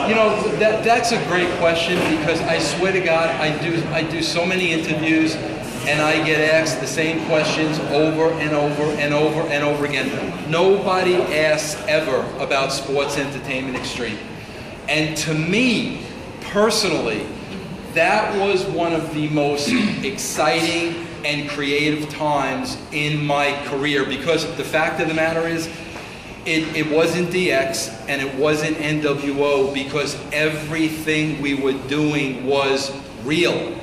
You know, that's a great question, because I swear to God, I do so many interviews, and I get asked the same questions over and over and over and over again. Nobody asks ever about Sports Entertainment Xtreme. And to me, personally, that was one of the most exciting and creative times in my career, because the fact of the matter is, it wasn't DX and it wasn't NWO, because everything we were doing was real.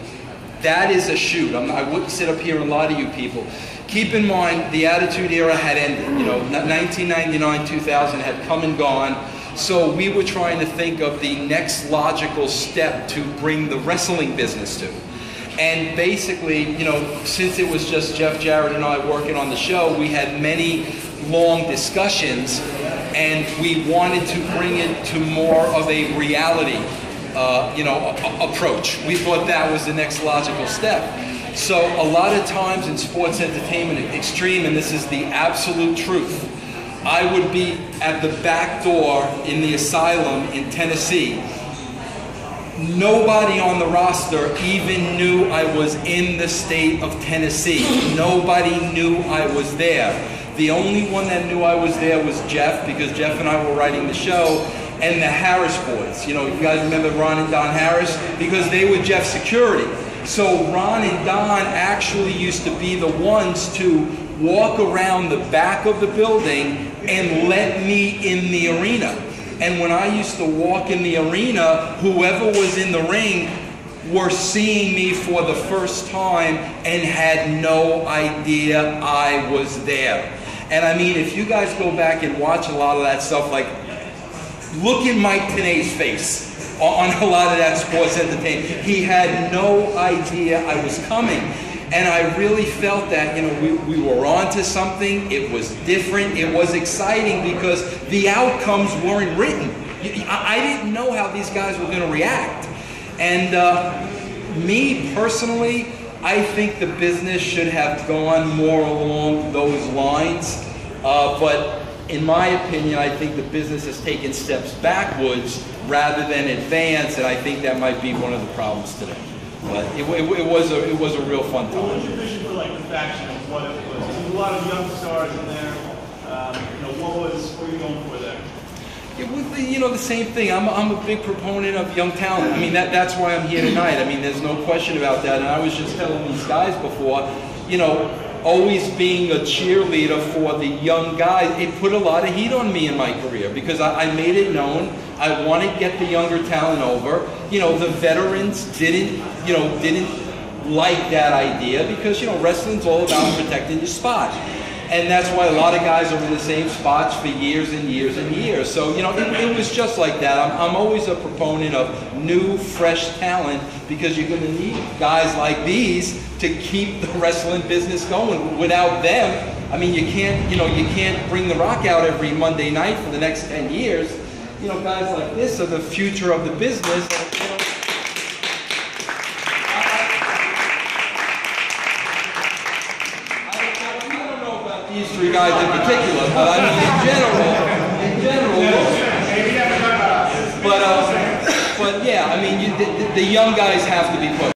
That is a shoot. I wouldn't sit up here and lie to you people. Keep in mind, the Attitude Era had ended. You know, 1999, 2000 had come and gone. So we were trying to think of the next logical step to bring the wrestling business to. And basically, you know, since it was just Jeff Jarrett and I working on the show, we had many long discussions, and we wanted to bring it to more of a reality, you know, approach. We thought that was the next logical step. So a lot of times in Sports Entertainment Xtreme, and this is the absolute truth, I would be at the back door in the asylum in Tennessee. Nobody on the roster even knew I was in the state of Tennessee. Nobody knew I was there. The only one that knew I was there was Jeff, because Jeff and I were writing the show, and the Harris boys. You know, you guys remember Ron and Don Harris? Because they were Jeff's security. So Ron and Don actually used to be the ones to walk around the back of the building and let me in the arena. And when I used to walk in the arena, whoever was in the ring were seeing me for the first time and had no idea I was there. And I mean, if you guys go back and watch a lot of that stuff, like, look at Mike Tenay's face on a lot of that Sports Entertainment. He had no idea I was coming. And I really felt that, you know, we were onto something. It was different. It was exciting, because the outcomes weren't written. I didn't know how these guys were going to react. And me personally, I think the business should have gone more along those lines. But in my opinion, I think the business has taken steps backwards rather than advance, and I think that might be one of the problems today. But it was a real fun time. What was your vision for, like, the faction of what it was? There's a lot of young stars in there. You know, what were you going for there? It was, you know, the same thing. I'm a big proponent of young talent. I mean, that's why I'm here tonight. I mean, there's no question about that. And I was just telling these guys before, you know, always being a cheerleader for the young guys, it put a lot of heat on me in my career, because I made it known I want to get the younger talent over. You know, the veterans didn't like that idea, because, you know, wrestling's all about protecting your spot. And that's why a lot of guys are in the same spots for years and years and years. So, you know, it was just like that. I'm always a proponent of new, fresh talent, because you're going to need guys like these to keep the wrestling business going. Without them, I mean, you can't bring The Rock out every Monday night for the next 10 years. You know, guys like this are the future of the business. You know, these three guys in particular, but I mean in general. But yeah, I mean, the young guys have to be put.